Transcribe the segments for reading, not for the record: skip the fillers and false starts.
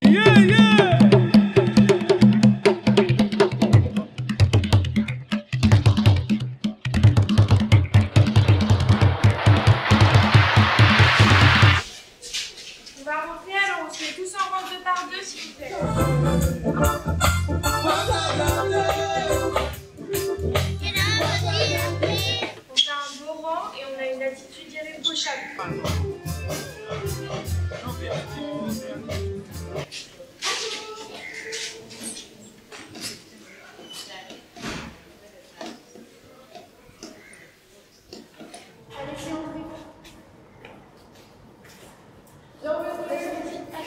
Yeah, yeah. On va rentrer, alors on se met tous en rang 2 par 2 s'il vous plaît. On fait un beau rang et on a une attitude irréprochable.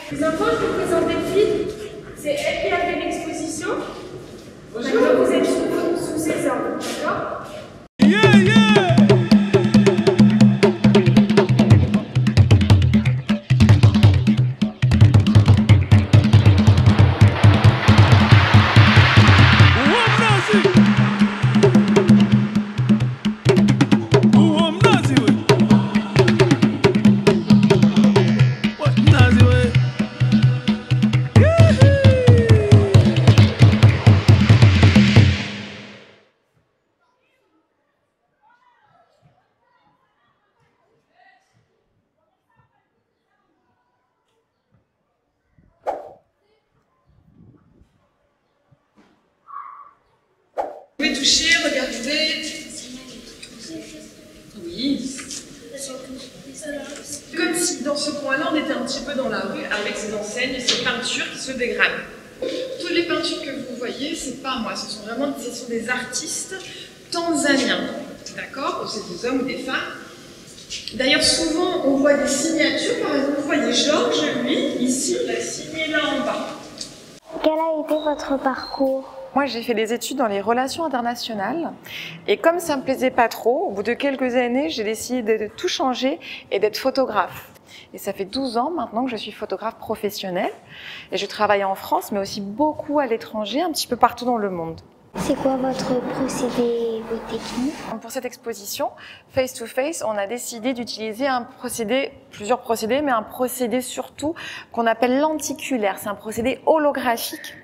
Les enfants, je vous présente Delphine. C'est elle qui a fait l'exposition. Maintenant, vous êtes sous ses ordres, d'accord? Yeah, yeah. Vous pouvez toucher, regarder. Oui. Comme si dans ce coin-là, on était un petit peu dans la rue avec ces enseignes, ces peintures qui se dégradent. Toutes les peintures que vous voyez, c'est pas moi, ce sont des artistes tanzaniens. D'accord? C'est des hommes ou des femmes. D'ailleurs, souvent, on voit des signatures. Par exemple, vous voyez Georges, lui, ici, il a signé là en bas. Quel a été votre parcours? Moi, j'ai fait des études dans les relations internationales et comme ça me plaisait pas trop, au bout de quelques années, j'ai décidé de tout changer et d'être photographe. Et ça fait 12 ans maintenant que je suis photographe professionnelle et je travaille en France, mais aussi beaucoup à l'étranger, un petit peu partout dans le monde. C'est quoi votre procédé, vos techniques? Pour cette exposition, Face to Face, on a décidé d'utiliser plusieurs procédés, mais un procédé surtout qu'on appelle lenticulaire. C'est un procédé holographique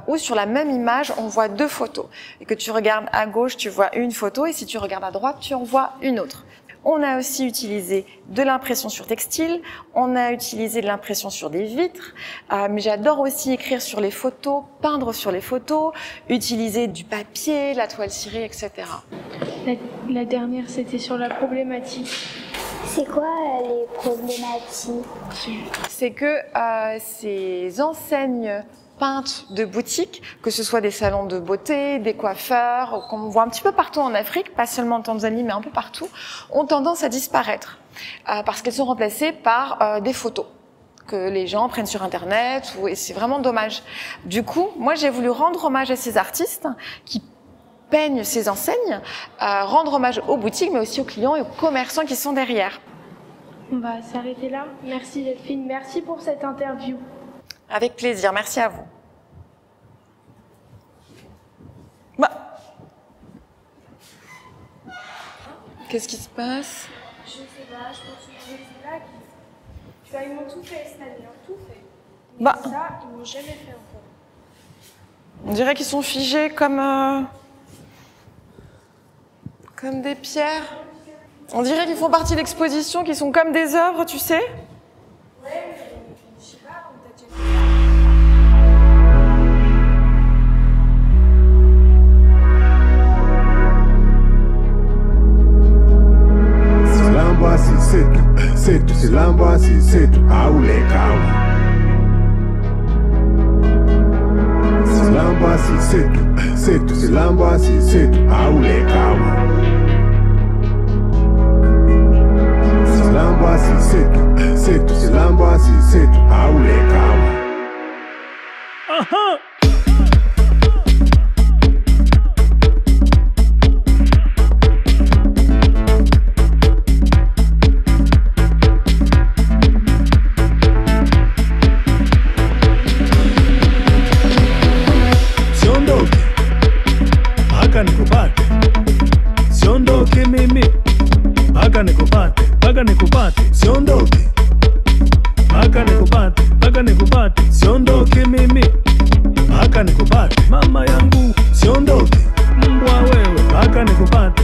où sur la même image, on voit deux photos. Et que tu regardes à gauche, tu vois une photo, et si tu regardes à droite, tu en vois une autre. On a aussi utilisé de l'impression sur textile, on a utilisé de l'impression sur des vitres, mais j'adore aussi écrire sur les photos, peindre sur les photos, utiliser du papier, la toile cirée, etc. La dernière, c'était sur la problématique. C'est quoi les problématiques? C'est que ces enseignes peintes de boutiques, que ce soit des salons de beauté, des coiffeurs, qu'on voit un petit peu partout en Afrique, pas seulement en Tanzanie, mais un peu partout, ont tendance à disparaître parce qu'elles sont remplacées par des photos que les gens prennent sur Internet, et c'est vraiment dommage. Du coup, moi, j'ai voulu rendre hommage à ces artistes qui peignent ces enseignes, rendre hommage aux boutiques, mais aussi aux clients et aux commerçants qui sont derrière. On va s'arrêter là. Merci Delphine, merci pour cette interview. Avec plaisir, merci à vous. Bah. Qu'est-ce qui se passe? Je sais pas, je pense que je sais pas. Tu vois, ils m'ont tout fait cette année, tout fait. Mais bah. Ça, ils m'ont jamais fait encore. On dirait qu'ils sont figés comme des pierres. On dirait qu'ils font partie de l'exposition, qu'ils sont comme des œuvres, tu sais? Ouais, mais je sais pas, on t'a déjà fait. Silamba si setu, silamba si setu, aulekawa. Silamba si setu, silamba si setu, aulekawa. Silamba si setu, silamba si setu, aulekawa. Aha! Siondoke mimi, mpaka nikupate, siondoke, mpaka mpaka nikupate, siondoke mimi mpaka nikupate, mama yangu siondoke, mbwa wewe mpaka nikupate,